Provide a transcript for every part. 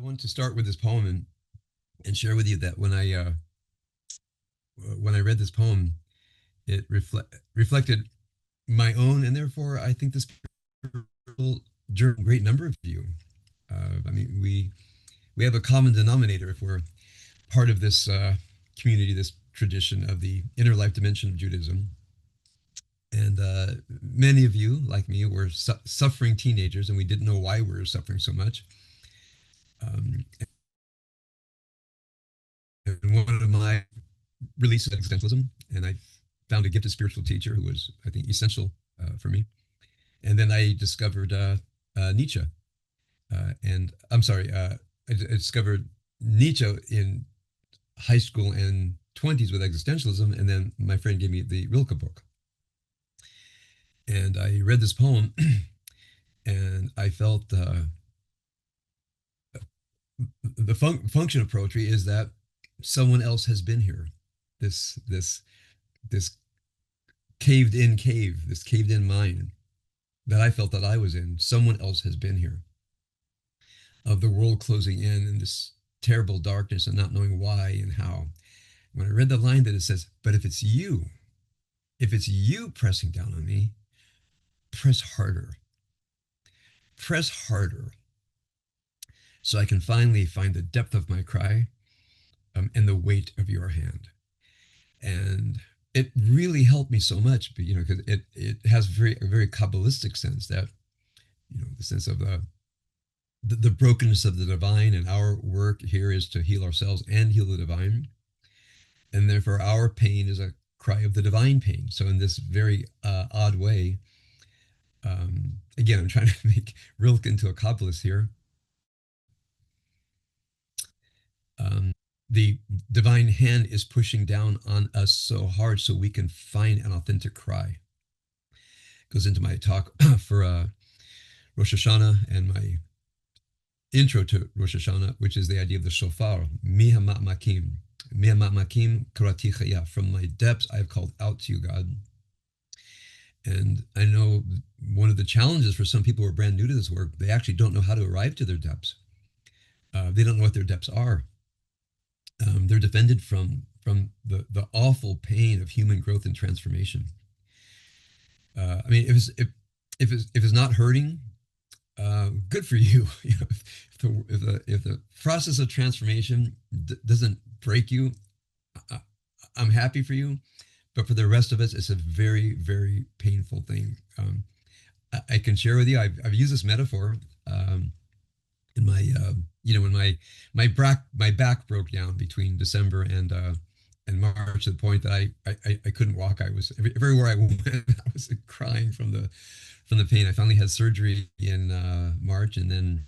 I want to start with this poem and share with you that when I read this poem, it reflected my own, and therefore I think this journey a great number of you. I mean, we have a common denominator if we're part of this community, this tradition of the inner life dimension of Judaism. And many of you, like me, were suffering teenagers, and we didn't know why we were suffering so much. Um, and one of my releases of existentialism, and I found a gifted spiritual teacher who was, I think, essential for me. And then I discovered Nietzsche, and I'm sorry, I discovered Nietzsche in high school and 20s with existentialism, and then my friend gave me the Rilke book, and I read this poem, and I felt the function of poetry is that someone else has been here. This caved in cave, this caved in mind that I felt that I was in. Someone else has been here. Of the world closing in and this terrible darkness and not knowing why and how. When I read the line that it says, "But if it's you pressing down on me, press harder, press harder, so I can finally find the depth of my cry and the weight of your hand." And it really helped me so much, because it has a very Kabbalistic sense that, the sense of the brokenness of the divine, and our work here is to heal ourselves and heal the divine. And therefore, our pain is a cry of the divine pain. So, in this very odd way, again, I'm trying to make Rilke into a Kabbalist here. The divine hand is pushing down on us so hard so we can find an authentic cry. Goes into my talk for Rosh Hashanah and my intro to Rosh Hashanah, which is the idea of the shofar, Mihama'makim. Mihama'makim karati chaya. From my depths, I have called out to you, God. And I know one of the challenges for some people who are brand new to this work, they actually don't know how to arrive to their depths. They don't know what their depths are. They're defended from the awful pain of human growth and transformation. I mean, if it's not hurting, good for you. If the process of transformation doesn't break you, I'm happy for you. But for the rest of us, it's a very, very painful thing. I can share with you. I've used this metaphor in my, when my back broke down between December and March, to the point that I couldn't walk. I was everywhere I went, I was crying from the pain. I finally had surgery in March, and then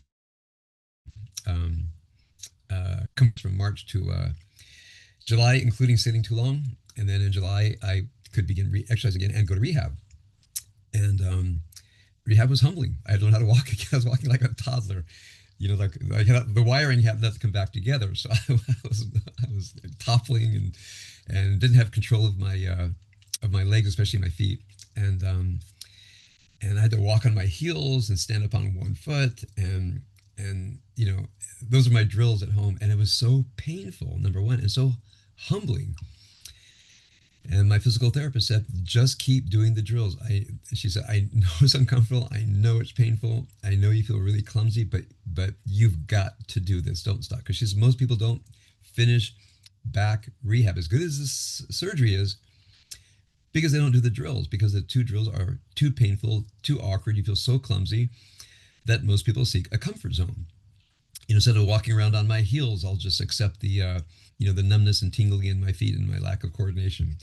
comes from March to July, including sitting too long. And then in July, I could begin exercise again and go to rehab. And rehab was humbling. I had to learn how to walk again. I was walking like a toddler. Like the wiring had not to come back together. So I was toppling and didn't have control of my legs, especially my feet. And I had to walk on my heels and stand up on one foot, and those are my drills at home, and it was so painful, number one, and so humbling. And my physical therapist said, "Just keep doing the drills." She said, "I know it's uncomfortable. I know it's painful. I know you feel really clumsy, but you've got to do this. Don't stop." Because she says most people don't finish back rehab as good as this surgery is, because they don't do the drills, because the two drills are too painful, too awkward. You feel so clumsy that most people seek a comfort zone. Instead of walking around on my heels, I'll just accept the numbness and tingling in my feet and my lack of coordination.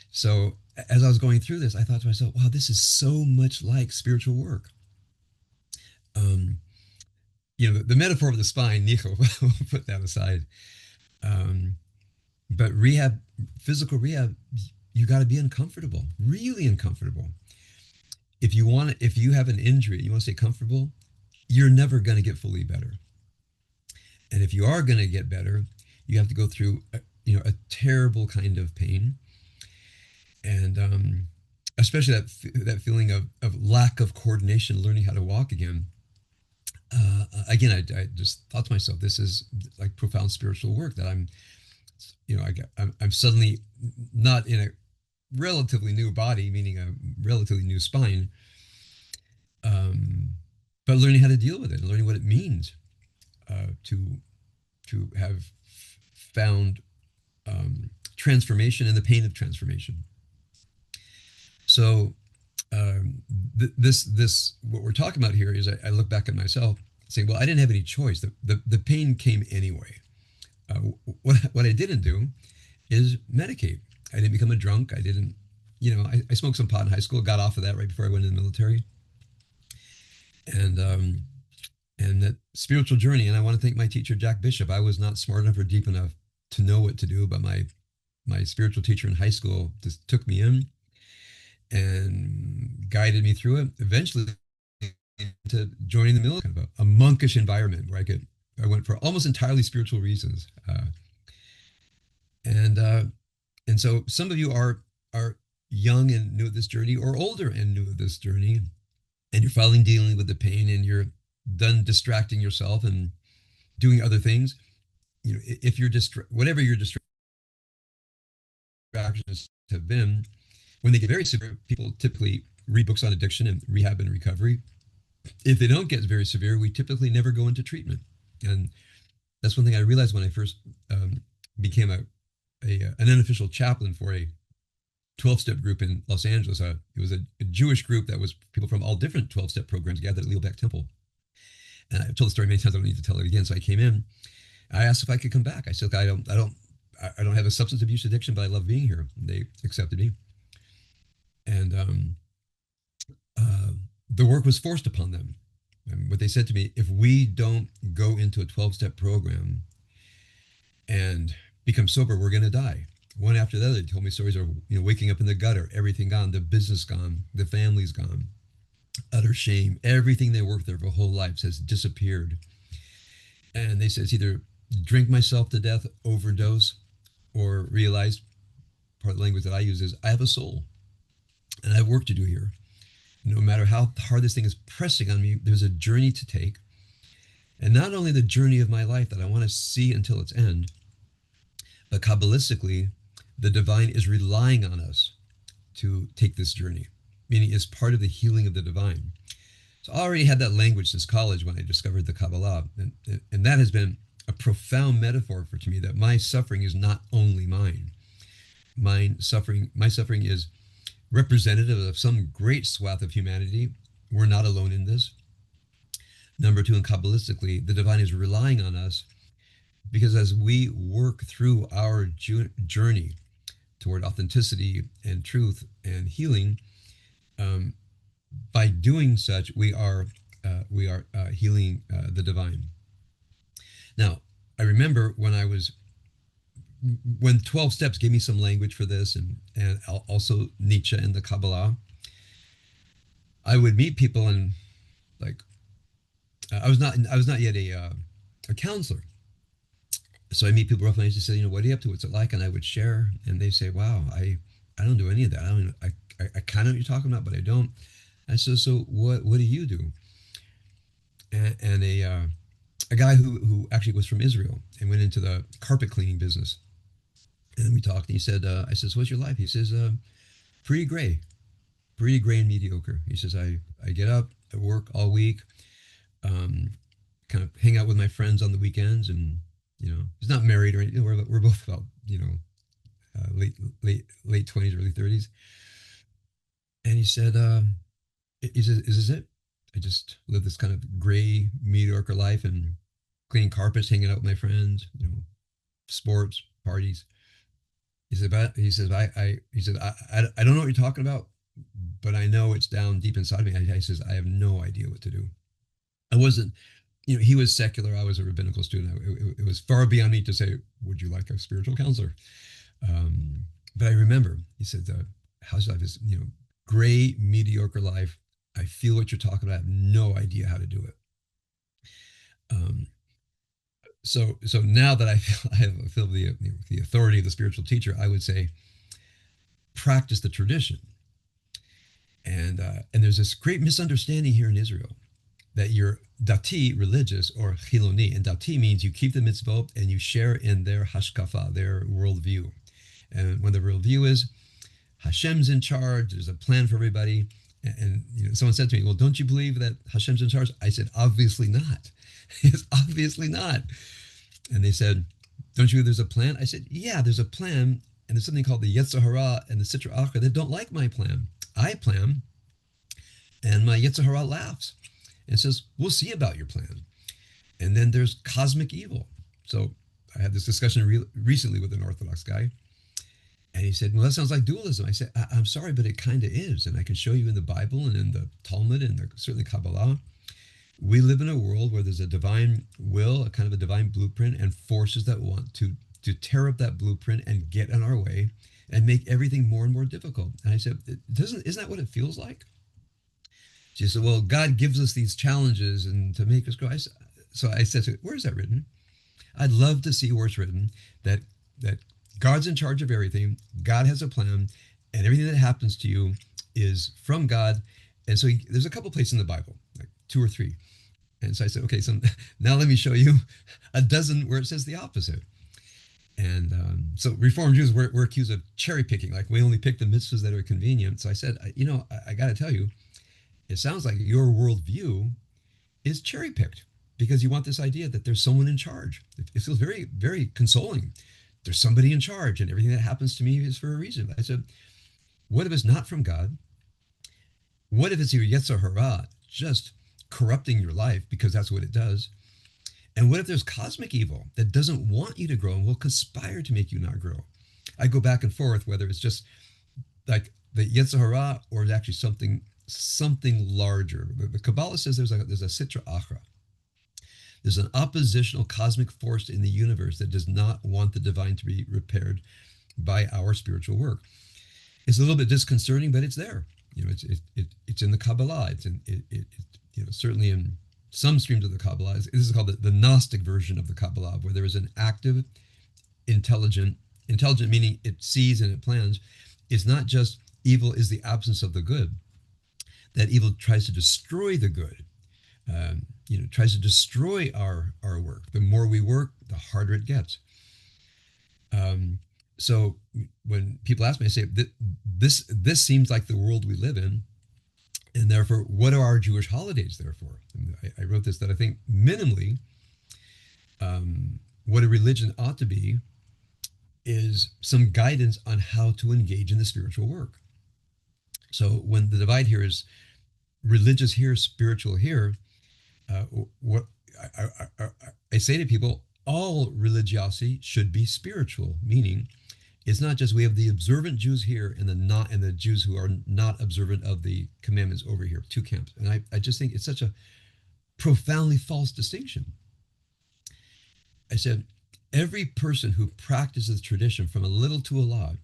So as I was going through this, I thought to myself, wow, this is so much like spiritual work. The metaphor of the spine, Nico, we'll put that aside. But physical rehab, you got to be uncomfortable, really uncomfortable. If you have an injury, you want to stay comfortable, you're never going to get fully better. And if you are going to get better, you have to go through a terrible kind of pain, and especially that feeling of lack of coordination, learning how to walk again. again, I just thought to myself, this is like profound spiritual work that I'm suddenly not in a relatively new body, meaning a relatively new spine, um, but learning how to deal with it and learning what it means to have found transformation and the pain of transformation. So this what we're talking about here is I look back at myself saying, well, I didn't have any choice. The pain came anyway. What I didn't do is medicate. I didn't become a drunk. I didn't, I smoked some pot in high school, got off of that right before I went in the military. And that spiritual journey, and I want to thank my teacher, Jack Bishop. I was not smart enough or deep enough to know what to do, but my spiritual teacher in high school just took me in and guided me through it. Eventually, to joining the military, kind of a monkish environment where I went for almost entirely spiritual reasons. And and so some of you are young and new at this journey, or older and new at this journey, and you're finally dealing with the pain, and you're done distracting yourself and doing other things. If you're whatever your distractions have been, when they get very severe, people typically read books on addiction and rehab and recovery. If they don't get very severe, we typically never go into treatment. And that's one thing I realized when I first became an unofficial chaplain for a 12-step group in Los Angeles. It was a Jewish group that was people from all different 12-step programs gathered at Leo Baeck Temple. And I've told the story many times. I don't need to tell it again. So I came in. I asked if I could come back. I said, I don't have a substance abuse addiction, but I love being here. And they accepted me. And the work was forced upon them. And what they said to me, if we don't go into a 12-step program and become sober, we're going to die. One after the other, they told me stories of waking up in the gutter, everything gone, the business gone, the family's gone, utter shame. Everything they worked there for whole lives has disappeared. And they said it's either drink myself to death, overdose, or realize, part of the language that I use is, I have a soul and I have work to do here. No matter how hard this thing is pressing on me, there's a journey to take. And not only the journey of my life that I want to see until its end, but Kabbalistically, the divine is relying on us to take this journey, meaning it's part of the healing of the divine. So I already had that language since college when I discovered the Kabbalah. And that has been a profound metaphor to me, that my suffering is not only mine. My suffering is representative of some great swath of humanity. We're not alone in this. Number two, and Kabbalistically, the divine is relying on us because as we work through our journey toward authenticity and truth and healing, by doing such, we are healing the divine. Now, I remember when 12 Steps gave me some language for this, and also Nietzsche and the Kabbalah, I would meet people and like I was not yet a counselor. So I meet people roughly, and I just say, what are you up to? What's it like? And I would share, and they say, wow, I don't do any of that. I kind of know what you're talking about, but I don't. I said, so what do you do? And a guy who actually was from Israel and went into the carpet cleaning business. And we talked, and he said, I said, so what's your life? He says, pretty gray and mediocre. He says, I get up, I work all week, kind of hang out with my friends on the weekends, and he's not married or anything. We're both about late 20s, early 30s. And he said, is this it? I just live this kind of gray, mediocre life and cleaning carpets, hanging out with my friends, sports, parties. He said, I don't know what you're talking about, but I know it's down deep inside of me. He says, I have no idea what to do. I wasn't, he was secular. I was a rabbinical student. It was far beyond me to say, would you like a spiritual counselor? But I remember he said, how's life is, gray, mediocre life. I feel what you're talking about. I have no idea how to do it. So now that I feel the authority of the spiritual teacher, I would say, practice the tradition. And there's this great misunderstanding here in Israel that you're dati, religious, or chiloni. And dati means you keep the mitzvot and you share in their hashkafa, their worldview. And when the worldview is Hashem's in charge, there's a plan for everybody. And someone said to me, well, don't you believe that Hashem's in charge? I said, obviously not. It's obviously not. And they said, don't you believe there's a plan? I said, yeah, there's a plan. And there's something called the Yetzer Hara and the Sitra Achra that don't like my plan. I plan, and my Yetzer Hara laughs and says, we'll see about your plan. And then there's cosmic evil. So I had this discussion recently with an Orthodox guy, and he said, well, that sounds like dualism. I said, I'm sorry, but it kind of is. And I can show you in the Bible and in the Talmud and certainly Kabbalah. We live in a world where there's a divine will, a kind of a divine blueprint, and forces that want to tear up that blueprint and get in our way and make everything more and more difficult. And I said, isn't that what it feels like? She said, well, God gives us these challenges and to make us grow. So I said, where is that written? I'd love to see where it's written that God's in charge of everything. God has a plan, and everything that happens to you is from God. And so there's a couple places in the Bible, like 2 or 3. And so I said, okay, so now let me show you a dozen where it says the opposite. And so Reformed Jews, we're accused of cherry picking, like we only pick the mitzvahs that are convenient. So I said, I got to tell you, it sounds like your worldview is cherry picked because you want this idea that there's someone in charge. It feels very, very consoling. There's somebody in charge, and everything that happens to me is for a reason. I said, what if it's not from God? What if it's your Yetzer Hara just corrupting your life because that's what it does? And what if there's cosmic evil that doesn't want you to grow and will conspire to make you not grow? I go back and forth whether it's just like the Yetzer Hara or actually something larger. The Kabbalah says there's a Sitra Achra. There's an oppositional cosmic force in the universe that does not want the divine to be repaired by our spiritual work. It's a little bit disconcerting, but it's there. It's in the Kabbalah. It's in certainly in some streams of the Kabbalah. This is called the Gnostic version of the Kabbalah, where there is an active, intelligent meaning it sees and it plans. It's not just evil is the absence of the good. That evil tries to destroy the good. Tries to destroy our work. The more we work, the harder it gets. So when people ask me, I say, this seems like the world we live in, and therefore, what are our Jewish holidays there for? And I wrote this, that I think minimally, what a religion ought to be is some guidance on how to engage in the spiritual work. So when the divide here is religious here, spiritual here, what I say to people, all religiosity should be spiritual, meaning it's not just we have the observant Jews here and the Jews who are not observant of the commandments over here, 2 camps. And I just think it's such a profoundly false distinction. I said, every person who practices tradition from a little to a lot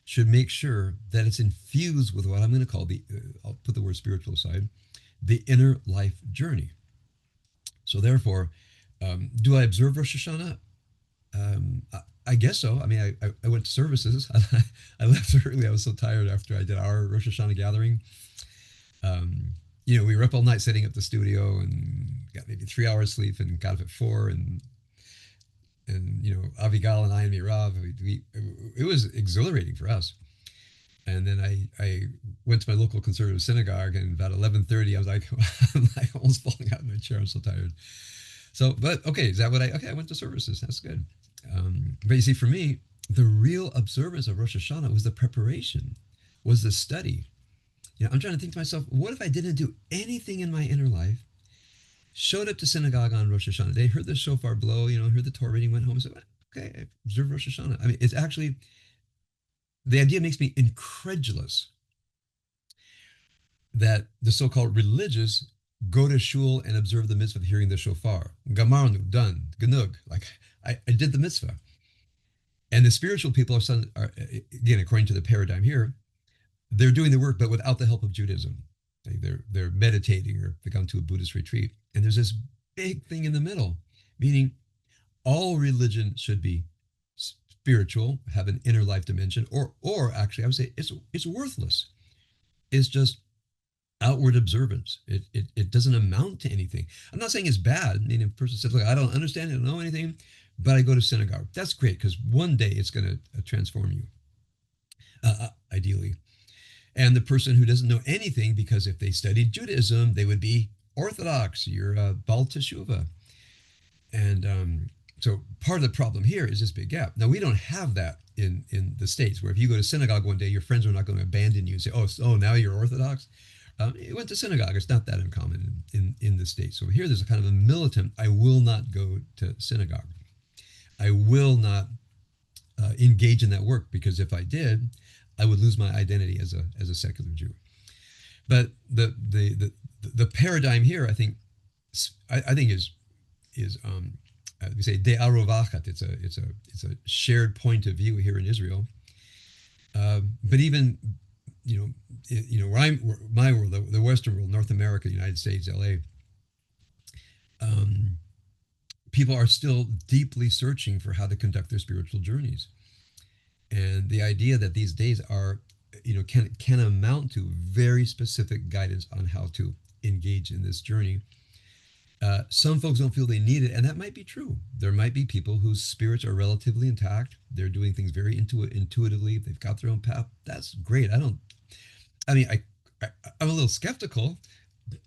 should make sure that it's infused with what I'm going to call I'll put the word spiritual aside, the inner life journey. So therefore, do I observe Rosh Hashanah? I guess so. I mean, I went to services. I left early. I was so tired after I did our Rosh Hashanah gathering. We were up all night setting up the studio and got maybe 3 hours sleep and got up at 4 and Avigal and I and Mirav, it was exhilarating for us. And then I went to my local conservative synagogue, and about 11:30, I was like, I'm like almost falling out of my chair. I'm so tired. So, but okay, is that what I went to services. That's good. But you see, for me, the real observance of Rosh Hashanah was the preparation, was the study. I'm trying to think to myself, what if I didn't do anything in my inner life, showed up to synagogue on Rosh Hashanah day, heard the shofar blow, heard the Torah reading, went home and said, okay, I observed Rosh Hashanah. I mean, it's actually, the idea makes me incredulous that the so-called religious go to shul and observe the mitzvah of hearing the shofar. Gamarnu, done, genug. Like, I did the mitzvah. And the spiritual people are, again, according to the paradigm here, they're doing the work, but without the help of Judaism. They're meditating or they come to a Buddhist retreat. And there's this big thing in the middle, meaning all religion should be spiritual, have an inner life dimension, or actually I would say it's worthless. It's just outward observance. It doesn't amount to anything. I'm not saying it's bad. I mean, if a person says, look, I don't understand, I don't know anything, but I go to synagogue. That's great because one day it's going to transform you, ideally. And the person who doesn't know anything, because if they studied Judaism, they would be Orthodox. You're a Baal Teshuvah. And so part of the problem here is this big gap. Now, we don't have that in the States, where if you go to synagogue one day, your friends are not going to abandon you and say, oh, now you're Orthodox. You went to synagogue. It's not that uncommon in the States. So here there's a kind of a militant, I will not go to synagogue. I will not engage in that work, because if I did, I would lose my identity as a secular Jew. But the paradigm here, I think is we say de arovachat. It's a shared point of view here in Israel. But even where my world, the Western world, North America, United States, LA, people are still deeply searching for how to conduct their spiritual journeys. And the idea that these days are, can amount to very specific guidance on how to engage in this journey. Some folks don't feel they need it, and that might be true. There might be people whose spirits are relatively intact. They're doing things very intuitively. They've got their own path. That's great. I'm a little skeptical,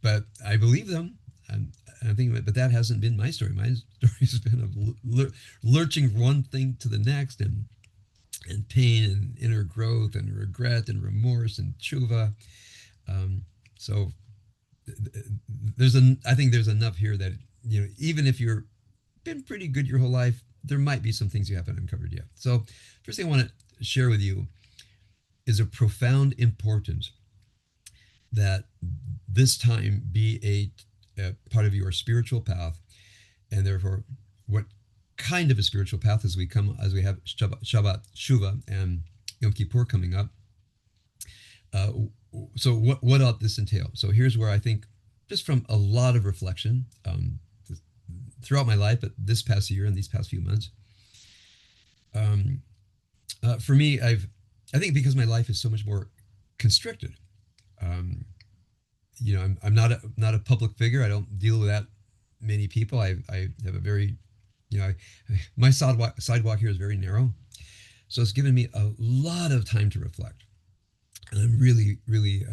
but I believe them. I'm thinking, but that hasn't been my story. My story has been of lurching from one thing to the next, and pain and inner growth and regret and remorse and tshuva. So I think there's enough here that, even if you're been pretty good your whole life, there might be some things you haven't uncovered yet. So first thing I want to share with you is a profound importance that this time be a part of your spiritual path, and therefore what kind of a spiritual path as we have Shabbat Shuvah and Yom Kippur coming up. So what ought this entail? So here's where I think, just from a lot of reflection throughout my life, but this past year and these past few months, for me, I think because my life is so much more constricted. I'm not a public figure. I don't deal with that many people. I have a very, my sidewalk here is very narrow, so it's given me a lot of time to reflect, and I'm really, really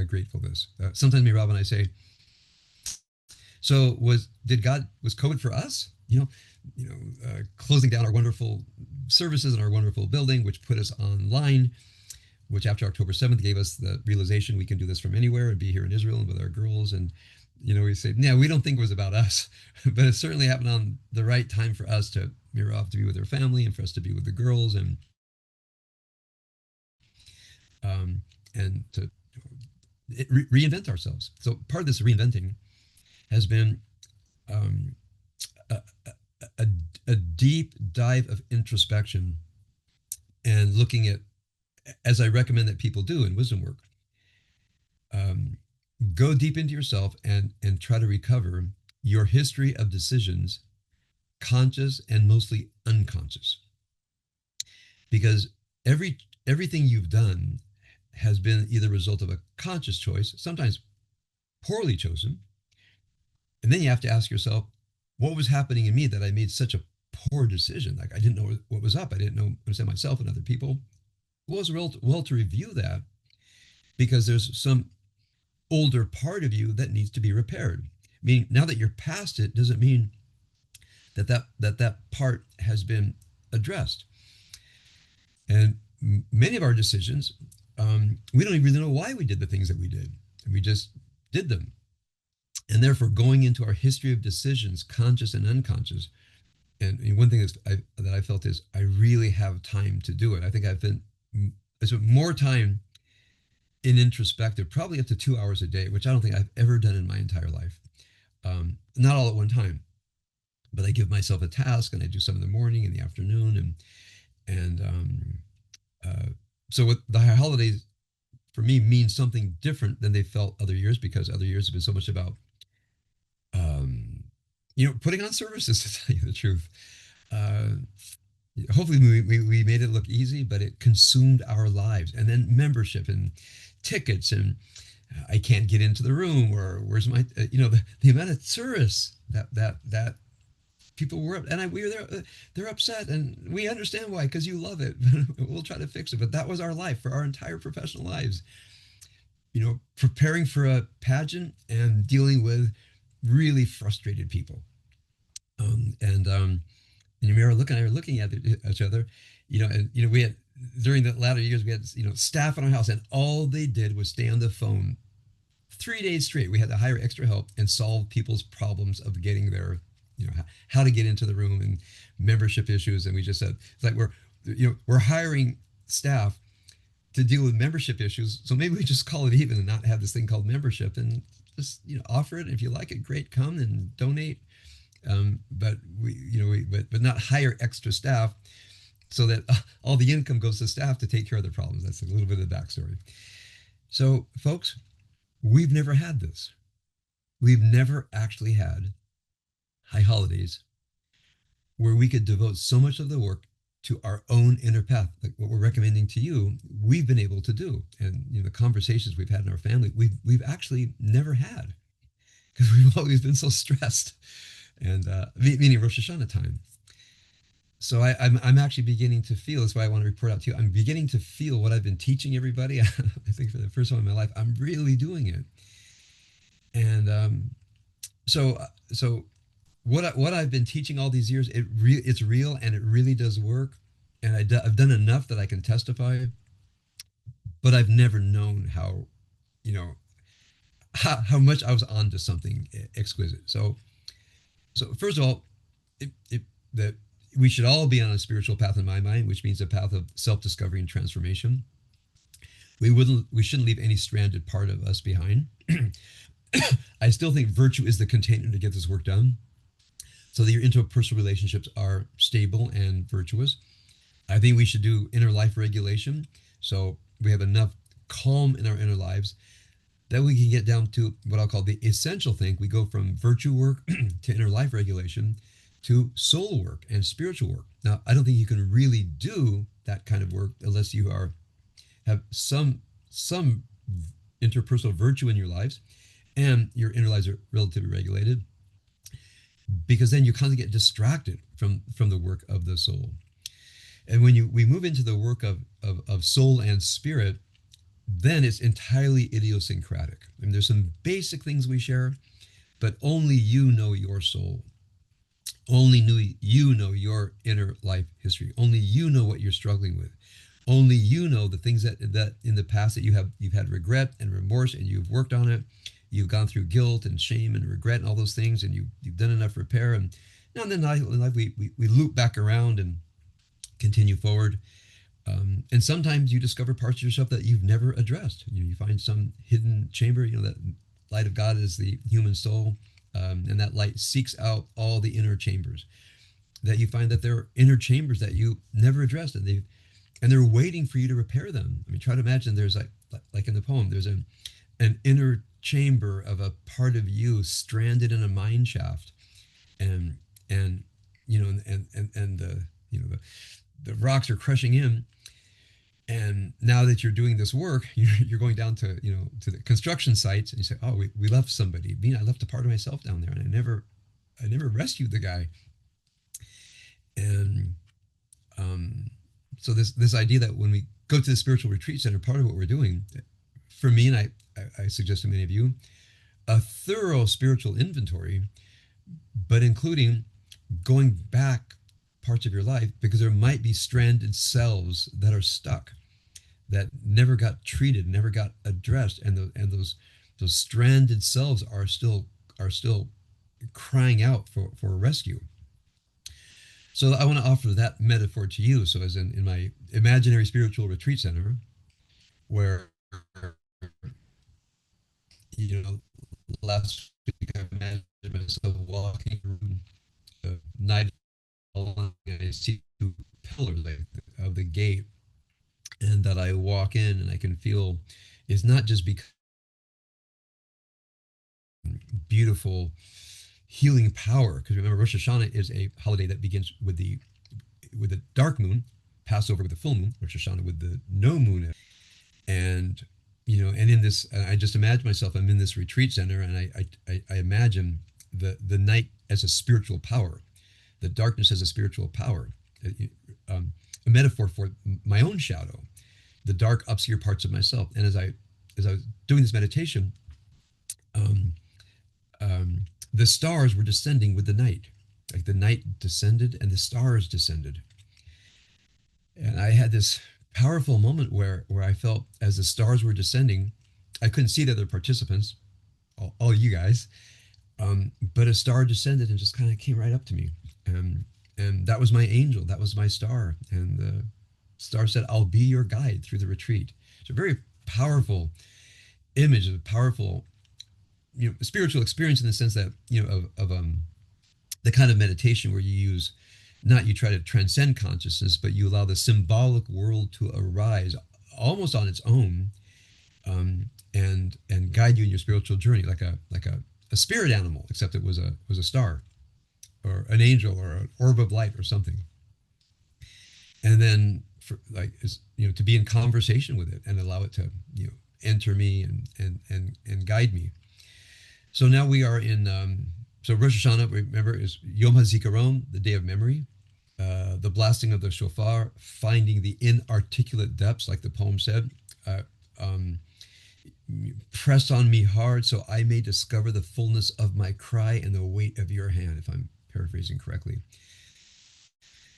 grateful for this. Sometimes me, Rob, and I say, so was COVID for us? Closing down our wonderful services and our wonderful building, which put us online, which after October 7th gave us the realization we can do this from anywhere and be here in Israel and with our girls. And, we say, yeah, we don't think it was about us, but it certainly happened on the right time for us to mirror off to be with our family and for us to be with the girls and to reinvent ourselves. So part of this reinventing has been a deep dive of introspection and looking at, as I recommend that people do in wisdom work, go deep into yourself and try to recover your history of decisions, conscious and mostly unconscious. Because everything you've done has been either a result of a conscious choice, sometimes poorly chosen, and then you have to ask yourself, what was happening in me that I made such a poor decision? Like, I didn't know what was up. I didn't understand myself and other people. Well, it's well to review that, because there's some older part of you that needs to be repaired. Meaning, now that you're past it, doesn't mean that part has been addressed. And many of our decisions, we don't even really know why we did the things that we did. And we just did them. And therefore, going into our history of decisions, conscious and unconscious, and one thing that I felt is I really have time to do it. I think I spent more time in introspective, probably up to 2 hours a day, which I don't think I've ever done in my entire life. Not all at one time, but I give myself a task, and I do some in the morning and the afternoon, so with the holidays for me means something different than they felt other years, because other years have been so much about putting on services, to tell you the truth. Hopefully we made it look easy, but it consumed our lives. And then membership and tickets and I can't get into the room, or where's my, the amount of tourists that people were, and we were there. They're upset, and we understand why, because you love it. We'll try to fix it. But that was our life for our entire professional lives. Preparing for a pageant and dealing with really frustrated people. And we were looking at each other, and we had, during the latter years, we had staff in our house, and all they did was stay on the phone 3 days straight. We had to hire extra help and solve people's problems of getting there, how to get into the room and membership issues. And we just said, it's like we're hiring staff to deal with membership issues. So maybe we just call it even and not have this thing called membership, and just offer it. If you like it, great, come and donate. But but not hire extra staff so that all the income goes to staff to take care of the problems. That's a little bit of the backstory. So, folks, we've never had this. We've never actually had high holidays where we could devote so much of the work to our own inner path, like what we're recommending to you. We've been able to do, and the conversations we've had in our family, we've actually never had, because we've always been so stressed, and meaning Rosh Hashanah time. So I'm actually beginning to feel. That's why I want to report out to you. I'm beginning to feel what I've been teaching everybody. I think for the first time in my life, I'm really doing it. And so what I've been teaching all these years, it's real, and it really does work. And I've done enough that I can testify. But I've never known how, how much I was onto something exquisite. So first of all, that we should all be on a spiritual path in my mind, which means a path of self-discovery and transformation. We shouldn't leave any stranded part of us behind. I still think virtue is the container to get this work done, so that your interpersonal relationships are stable and virtuous. I think we should do inner life regulation, so we have enough calm in our inner lives that we can get down to what I'll call the essential thing. We go from virtue work to inner life regulation to soul work and spiritual work. Now, I don't think you can really do that kind of work unless you have some interpersonal virtue in your lives, and your inner lives are relatively regulated, because then you kind of get distracted from the work of the soul. And when we move into the work of soul and spirit, then it's entirely idiosyncratic. I mean, there's some basic things we share, but only you know your soul. Only you know your inner life history. Only you know what you're struggling with. Only you know the things that in the past that you've had regret and remorse, and you've worked on it. You've gone through guilt and shame and regret and all those things, and you've done enough repair. And now and then in life we loop back around and continue forward. And sometimes you discover parts of yourself that you've never addressed. You find some hidden chamber. That light of God is the human soul, and that light seeks out all the inner chambers. That you find that there are inner chambers that you never addressed, and they're waiting for you to repair them. I mean, try to imagine there's like in the poem, there's an inner chamber of a part of you stranded in a mine shaft, and the rocks are crushing in. And now that you're doing this work, you're going down to to the construction sites, and you say, "Oh, we left somebody. I left a part of myself down there, and I never rescued the guy." And so this idea that when we go to the spiritual retreat center, part of what we're doing, for me, and I suggest to many of you, a thorough spiritual inventory, but including going back parts of your life, because there might be stranded selves that are stuck, that never got treated, never got addressed, and those stranded selves are still crying out for a rescue. So I want to offer that metaphor to you. So as in my imaginary spiritual retreat center, where last week I imagined myself walking through the night, and I see two pillars of the gate, and that I walk in and I can feel is not just because beautiful healing power, because remember, Rosh Hashanah is a holiday that begins with the dark moon, Passover with the full moon, Rosh Hashanah with the no moon, and and in this, I just imagine myself. I'm in this retreat center, and I imagine the night as a spiritual power, the darkness as a spiritual power, um, a metaphor for my own shadow, the dark, obscure parts of myself. And as I was doing this meditation, um, the stars were descending with the night. Like the night descended and the stars descended. And I had this powerful moment where I felt as the stars were descending, I couldn't see the other participants, all you guys, but a star descended and just kind of came right up to me. And that was my angel. That was my star. And the star said, I'll be your guide through the retreat. It's a very powerful image, a powerful, spiritual experience in the sense that, of the kind of meditation where you use, not you try to transcend consciousness, but you allow the symbolic world to arise almost on its own, and guide you in your spiritual journey, like a spirit animal, except it was a star or an angel or an orb of light or something. And then for like to be in conversation with it and allow it to enter me and guide me. So now we are in so Rosh Hashanah, remember, is Yom HaZikaron, the day of memory, the blasting of the shofar, finding the inarticulate depths, like the poem said. Uh, um, Press on me hard so I may discover the fullness of my cry and the weight of your hand, if I'm paraphrasing correctly.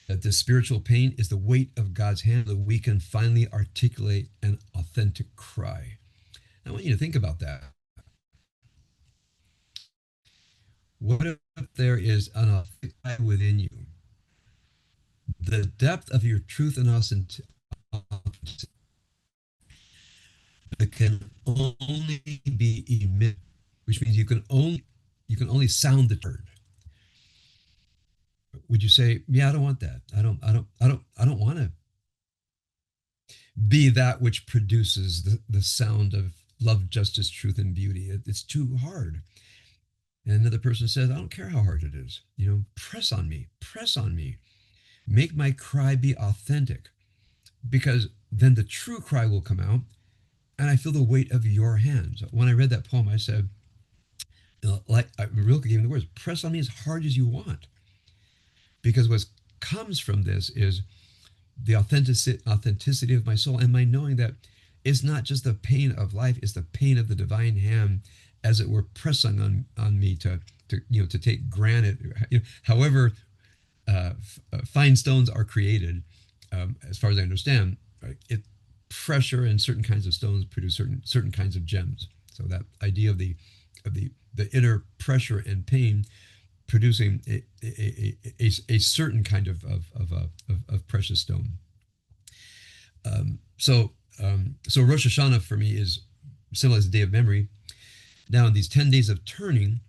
That the spiritual pain is the weight of God's hand that we can finally articulate an authentic cry. I want you to think about that. What if there is an authentic cry within you? The depth of your truth and authenticity can only be emitted, which means you can only sound the word. Would you say, yeah, I don't want that. I don't want to be that which produces the sound of love, justice, truth, and beauty. It's too hard. And another person says, I don't care how hard it is. Press on me, press on me. Make my cry be authentic, because then the true cry will come out, and I feel the weight of your hands. When I read that poem, I said, like Rilke gave me the words, press on me as hard as you want. Because what comes from this is the authenticity of my soul, and my knowing that it's not just the pain of life, it's the pain of the divine hand, as it were, pressing on me to take granted, however fine stones are created, as far as I understand, right? Pressure and certain kinds of stones produce certain kinds of gems. So that idea of the inner pressure and pain producing a certain kind of precious stone. So Rosh Hashanah for me is symbolizes the day of memory. Now, in these 10 days of turning,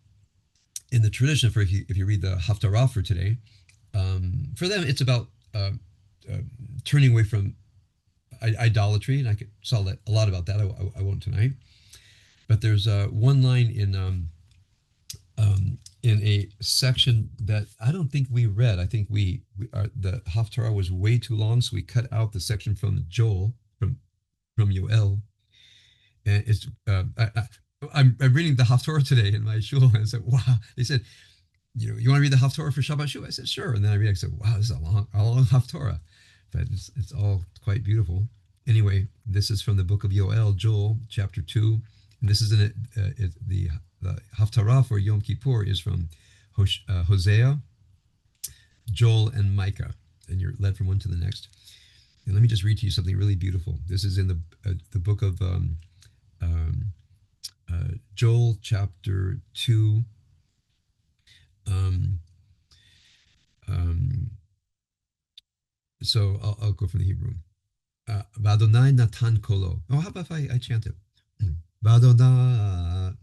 in the tradition, for if you read the Haftarah for today, for them it's about uh, turning away from idolatry, and I could saw that a lot about that. I won't tonight, but there's one line in a section that I don't think we read. I think the Haftarah was way too long, so we cut out the section from Joel, from Yoel. And it's I'm reading the Haftarah today in my shul, and I said, wow. They said, you want to read the Haftarah for Shabbat Shul? I said, sure. And then I said, wow, this is a long Haftarah, but it's all quite beautiful. Anyway, this is from the book of Yoel, Joel, chapter 2. And this is the Haftarah for Yom Kippur is from Hosea, Joel, and Micah. And you're led from one to the next. And let me just read to you something really beautiful. This is in the book of um, Joel, chapter 2. Um, um, so I'll go from the Hebrew. Vadonai Natan Kolo. Oh, how about if I chant it? Vadonai.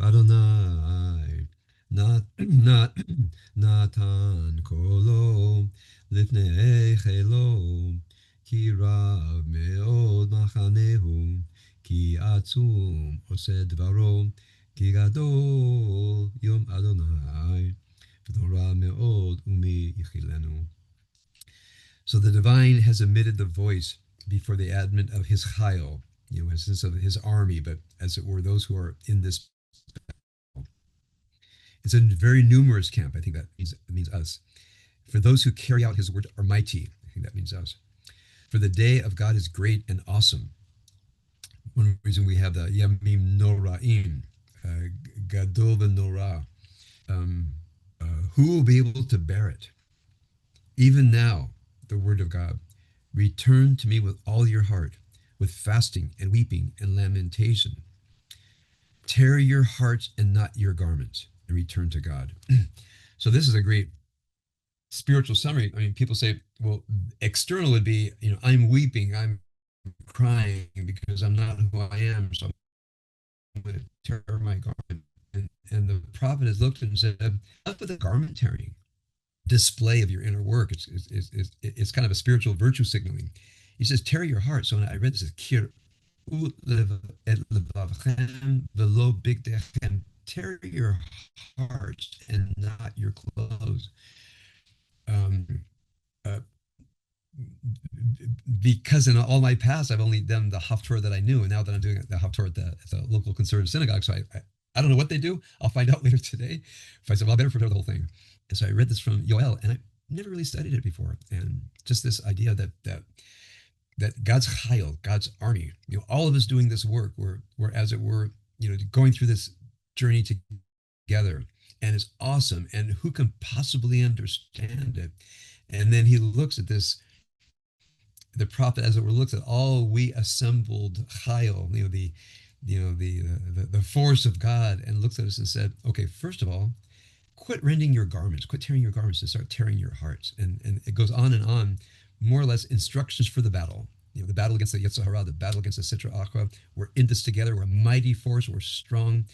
Vadonai Natan Kolo Lifnei Chelo Ki Rav Meod Machanehu Ki Atzum Osed Dvaro Ki Gadol Yom Adonai V'Torah Meod Umi Yichilenu. So the divine has emitted the voice before the advent of his chayil, in a sense of his army, but as it were, those who are in this. It's a very numerous camp. I think that means us. For those who carry out his word are mighty. I think that means us. For the day of God is great and awesome. One reason we have the Yamim Noraim, Gadol Norah. Um, who will be able to bear it? Even now, the word of God. Return to me with all your heart, with fasting and weeping and lamentation. Tear your hearts and not your garments, and return to God. So this is a great spiritual summary. I mean, people say, well, external would be, I'm weeping, I'm crying because I'm not who I am, so I'm going to tear my garment. And the prophet has looked and said, enough with the garment tearing, display of your inner work. It's kind of a spiritual virtue signaling. He says, tear your heart. So when I read this, it says, tear your hearts and not your clothes. Um, uh, because in all my past, I've only done the Haftorah that I knew, and now that I'm doing the Haftorah at the local conservative synagogue, so I don't know what they do. I'll find out later today. If I said, well, I better prepare the whole thing. And so I read this from Yoel, and I never really studied it before, and just this idea that God's chayil, God's army, all of us doing this work, we're as it were, going through this journey together, and it's awesome. And who can possibly understand it? And then he looks at this, the prophet, as it were, looks at all we assembled chayil, the force of God, and looks at us and said, okay, first of all, quit rending your garments, quit tearing your garments, and start tearing your hearts. And it goes on, more or less instructions for the battle. The battle against the Yetzer Hara, the battle against the Sitra Achra. We're in this together. We're a mighty force. We're strong,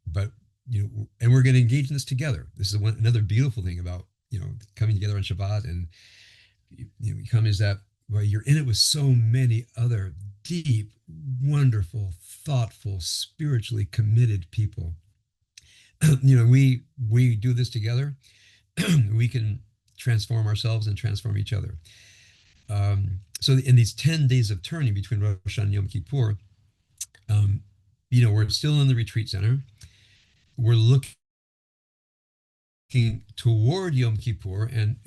but and we're going to engage in this together. This is another beautiful thing about coming together on Shabbat, and you come is that, well, you're in it with so many other deep, wonderful, thoughtful, spiritually committed people. We do this together. We can transform ourselves and transform each other. So in these 10 days of turning between Rosh Hashanah and Yom Kippur, we're still in the retreat center. We're looking toward Yom Kippur, and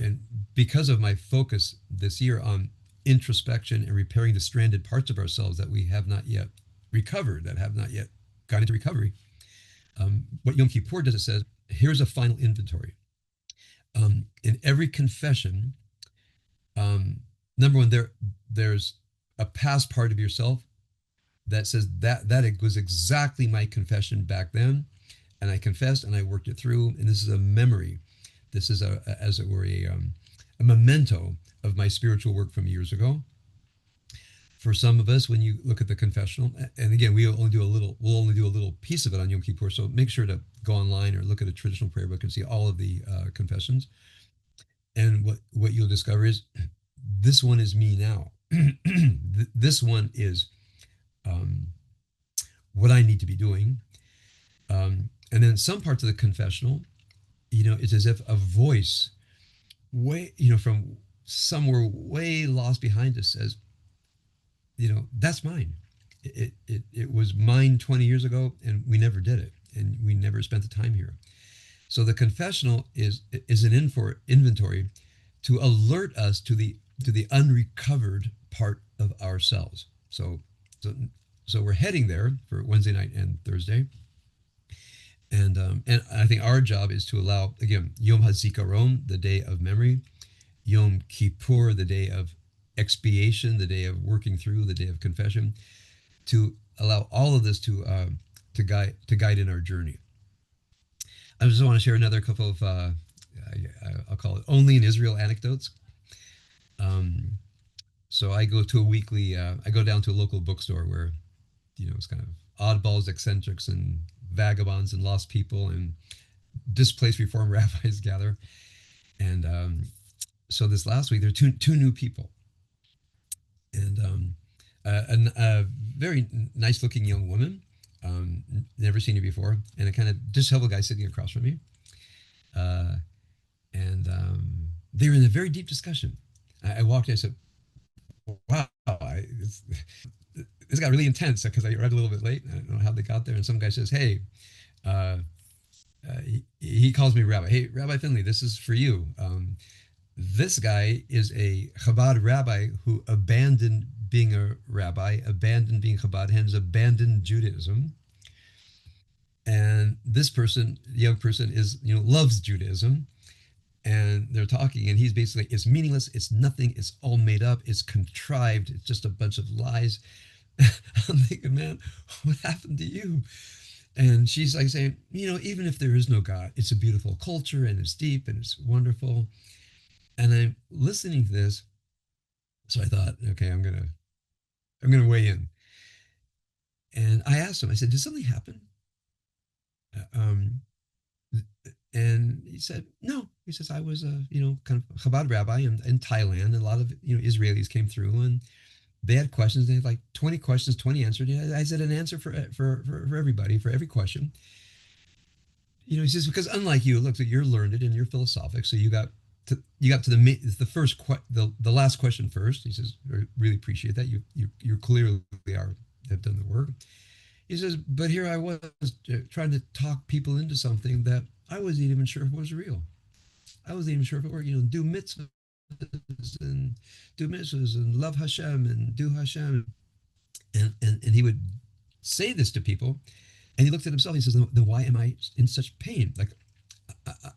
because of my focus this year on introspection and repairing the stranded parts of ourselves that we have not yet recovered, that have not yet gone into recovery, what Yom Kippur does, it says, here's a final inventory. In every confession, number one, there's a past part of yourself that says that it was exactly my confession back then, and I confessed and I worked it through, and this is a memory. This is as it were, a memento of my spiritual work from years ago. For some of us, when you look at the confessional, and again, we'll only do a little piece of it on Yom Kippur, so make sure to go online or look at a traditional prayer book and see all of the confessions. And what you'll discover is, this one is me now. This one is what I need to be doing. And then some parts of the confessional, it's as if a voice from somewhere way lost behind us says, that's mine. It was mine 20 years ago, and we never did it, and we never spent the time here. So the confessional is an inventory to alert us to the unrecovered part of ourselves. So we're heading there for Wednesday night and Thursday. And I think our job is to allow, again, Yom HaZikaron, the day of memory, Yom Kippur, the day of expiation, the day of working through, the day of confession, to allow all of this to guide in our journey. I just want to share another couple of I'll call it only in Israel anecdotes. So I go to I go down to a local bookstore where it's kind of oddballs, eccentrics, and vagabonds and lost people and displaced Reform rabbis gather. And so this last week, there are two new people, and a very nice looking young woman, never seen her before, and a kind of disheveled guy sitting across from me. And they were in a very deep discussion. I walked in, I said, wow, this got really intense because I arrived a little bit late. I don't know how they got there. And some guy says, hey, uh, he calls me Rabbi. Hey, Rabbi Finley, this is for you. This guy is a Chabad rabbi who abandoned being a rabbi, abandoned being Chabad, hence abandoned Judaism. And this person, young person, is loves Judaism, and they're talking, and he's basically, it's meaningless, it's nothing, it's all made up, it's contrived, it's just a bunch of lies. I'm thinking, man, what happened to you? And she's like saying, even if there is no God, it's a beautiful culture and it's deep and it's wonderful. And I'm listening to this, so I thought, okay, I'm gonna weigh in. And I asked him, I said, did something happen? Um, and he said, no. He says, I was a, kind of Chabad rabbi in Thailand. And a lot of, Israelis came through, and they had questions. They had like 20 questions, 20 answers. I said an answer for everybody, for every question. He says, because unlike you, look, you're learned and you're philosophic. So you got to the first, the last question first. He says, I really appreciate that. You clearly have done the work. He says, but here I was trying to talk people into something that I wasn't even sure if it was real. I wasn't even sure if it were, do mitzvahs and do mitzvahs and love Hashem and do Hashem. And he would say this to people, and he looked at himself. He says, then why am I in such pain? Like,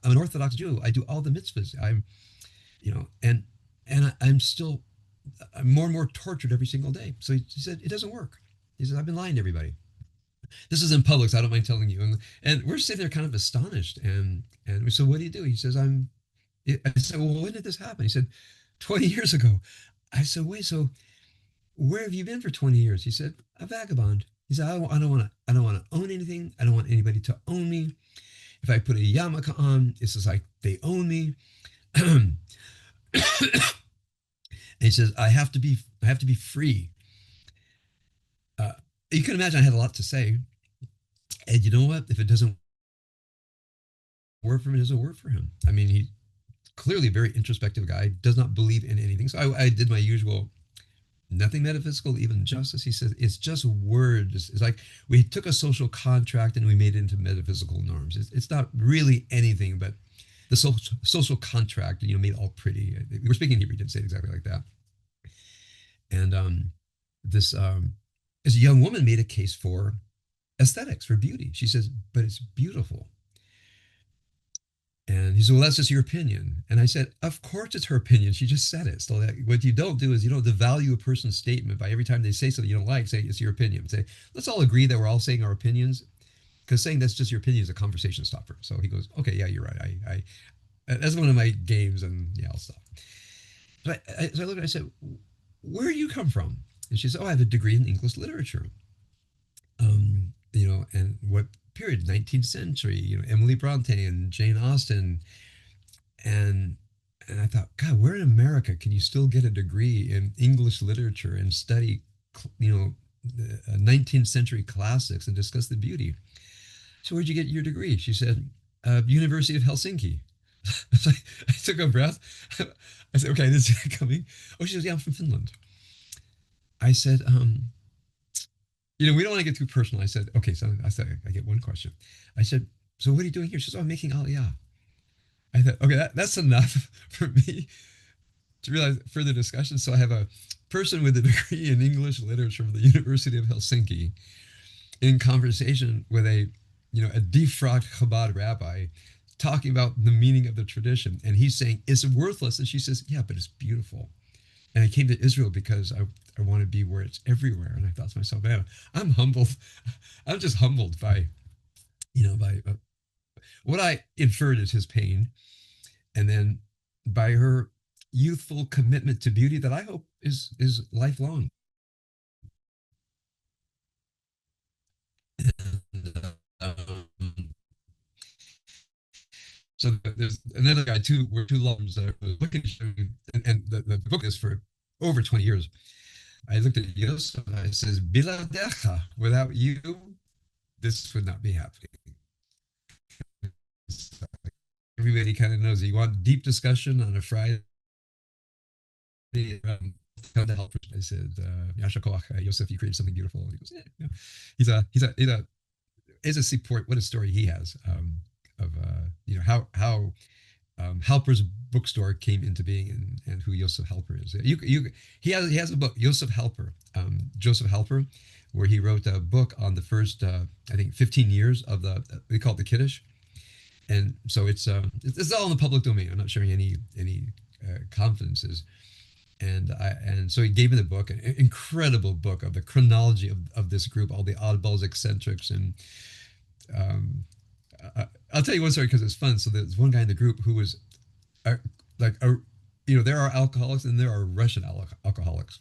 I'm an Orthodox Jew. I do all the mitzvahs. I'm still more and more tortured every single day. So he said, it doesn't work. He says, I've been lying to everybody. This is in public, so I don't mind telling you. And we're sitting there kind of astonished. And we said, what do you do? He says, I said, well, when did this happen? He said, 20 years ago. I said, wait, so where have you been for 20 years? He said, a vagabond. He said, I don't want to own anything. I don't want anybody to own me. If I put a yarmulke on, it's just like they own me. And he says, I have to be free. Uh, you can imagine I had a lot to say. And you know what? If it doesn't work for him, it doesn't work for him. I mean, he clearly a very introspective guy, does not believe in anything. So I did my usual, nothing metaphysical, even justice. He says it's just words. It's like we took a social contract and we made it into metaphysical norms. It's not really anything but the social contract, made all pretty. We're speaking Hebrew, he didn't say it exactly like that. And this this young woman made a case for aesthetics, for beauty. She says, but it's beautiful. And he said, well, that's just your opinion. And I said, of course it's her opinion. She just said it. So that, what you don't do is you don't devalue a person's statement by every time they say something you don't like, say it's your opinion. Say, let's all agree that we're all saying our opinions, because saying that's just your opinion is a conversation stopper. So he goes, okay, yeah, you're right. I that's one of my games, and yeah, I'll stop. So I looked and I said, where do you come from? And she said, oh, I have a degree in English literature. And what period? 19th century, Emily Bronte and Jane Austen. And and I thought, God, where in America can you still get a degree in English literature and study, you know, 19th century classics and discuss the beauty? So where'd you get your degree? She said, University of Helsinki. So I took a breath. I said, okay, this is coming. Oh, she says, yeah, I'm from Finland. I said, we don't want to get too personal. I said, okay, so I said, I get one question. I said, so what are you doing here? She says, oh, I'm making Aliyah. I thought, okay, that's enough for me to realize further discussion. So I have a person with a degree in English literature from the University of Helsinki in conversation with a defrocked Chabad rabbi talking about the meaning of the tradition. And he's saying it's worthless. And she says, yeah, but it's beautiful. And I came to Israel because I want to be where it's everywhere. And I thought to myself, man, I'm humbled. I'm just humbled by what I inferred as his pain. And then by her youthful commitment to beauty that I hope is lifelong. And, so there's another guy too. We're two lumps that are looking at him, and the book is for over 20 years. I looked at Yosef and I says, Biladecha, without you, this would not be happening. So everybody kind of knows you want deep discussion on a Friday come to help. I said, Yasha Koach, Yosef, you created something beautiful. And he goes, yeah. He's a seaport. What a story he has of how Halper's bookstore came into being and who Joseph Halper is. He has a book, Joseph Halper, Joseph Halper, where he wrote a book on the first I think 15 years of the we call it the Kiddush, and so it's all in the public domain. I'm not sharing any confidences. And so he gave me the book, an incredible book of the chronology of this group, all the oddballs, eccentrics, and um, I'll tell you one story because it's fun. So there's one guy in the group who was uh, like a, there are alcoholics and there are Russian alcoholics,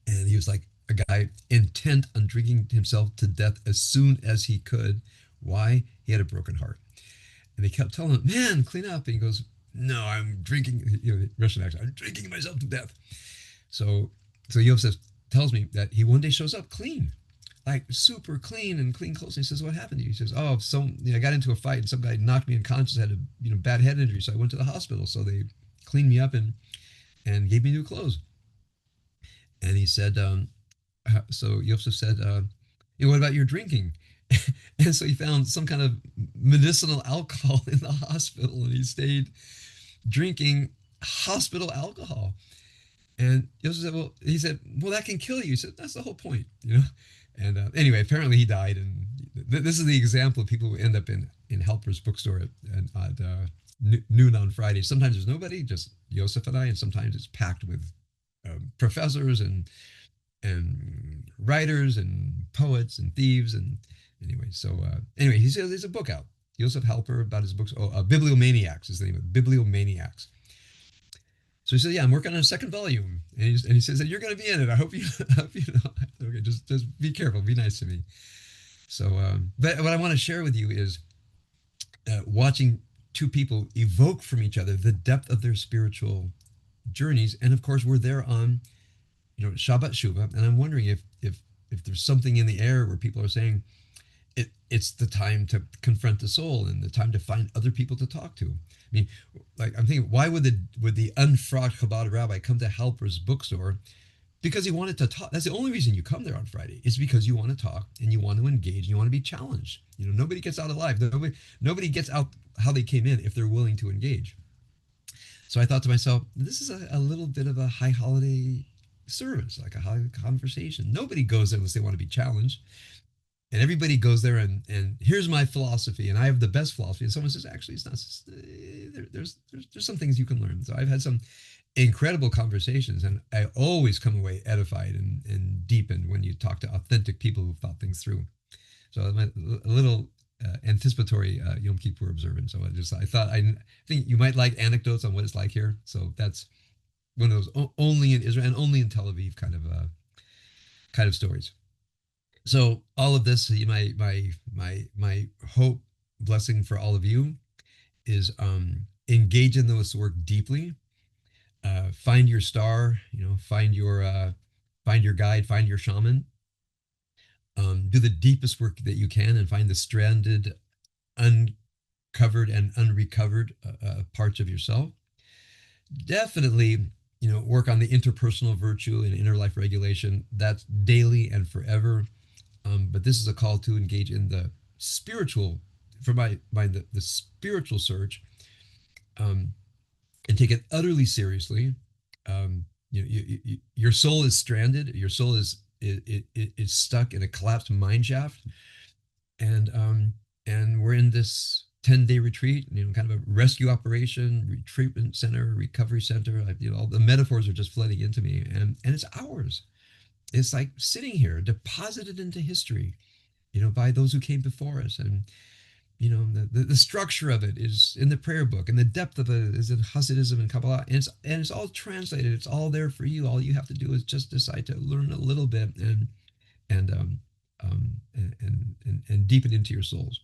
and he was like a guy intent on drinking himself to death as soon as he could. Why? He had a broken heart, and they kept telling him, "Man, clean up." And he goes, "No, I'm drinking." Russian accent. I'm drinking myself to death. So, so Yosef tells me that he one day shows up clean, like super clean and clean clothes. And he says, "What happened to you?" He says, "Oh, I got into a fight and some guy knocked me unconscious. Had a bad head injury, so I went to the hospital. So they cleaned me up and gave me new clothes." And he said, so Yosef said, "What about your drinking?" And so he found some kind of medicinal alcohol in the hospital, and he stayed drinking hospital alcohol. And Yosef said, well, that can kill you. He said, that's the whole point. And anyway, apparently he died. And this is the example of people who end up in Helper's bookstore at noon on Friday. Sometimes there's nobody, just Yosef and I, and sometimes it's packed with professors and writers and poets and thieves. And anyway, anyway, he says there's a book out, Yosef Helper, about his books. Bibliomaniacs is the name of it, Bibliomaniacs. So he said, "Yeah, I'm working on a second volume," and he says that you're going to be in it. I hope you, I hope you know. Okay, just be careful, be nice to me. So, but what I want to share with you is watching two people evoke from each other the depth of their spiritual journeys, and of course, we're there on Shabbat Shuvah, and I'm wondering if there's something in the air where people are saying it's the time to confront the soul and the time to find other people to talk to. I mean, like I'm thinking, why would the unfrocked Chabad rabbi come to Halper's bookstore? Because he wanted to talk. That's the only reason you come there on Friday, is because you want to talk and you want to engage and you want to be challenged. Nobody gets out alive. Nobody gets out how they came in if they're willing to engage. So I thought to myself, this is a little bit of a high holiday service, like a high conversation. Nobody goes there unless they want to be challenged. And everybody goes there and here's my philosophy, and I have the best philosophy. And someone says, actually, it's not. There's some things you can learn. So I've had some incredible conversations, and I always come away edified and deepened when you talk to authentic people who've thought things through. So a little anticipatory Yom Kippur observance. So I think you might like anecdotes on what it's like here. So that's one of those only in Israel and only in Tel Aviv kind of stories. So all of this, my hope, blessing for all of you is engage in this work deeply. Find your star, find your guide, find your shaman. Do the deepest work that you can and find the stranded, uncovered, and unrecovered parts of yourself. Definitely, work on the interpersonal virtue and inner life regulation. That's daily and forever. But this is a call to engage in the spiritual, for the spiritual search, and take it utterly seriously. Your soul is stranded. Your soul is stuck in a collapsed mine shaft, and we're in this 10-day retreat. Kind of a rescue operation, retreatment center, recovery center. All the metaphors are just flooding into me, and it's ours. It's like sitting here, deposited into history, by those who came before us. And, the structure of it is in the prayer book, and the depth of it is in Hasidism and Kabbalah. And it's all translated. It's all there for you. All you have to do is just decide to learn a little bit and deepen into your souls.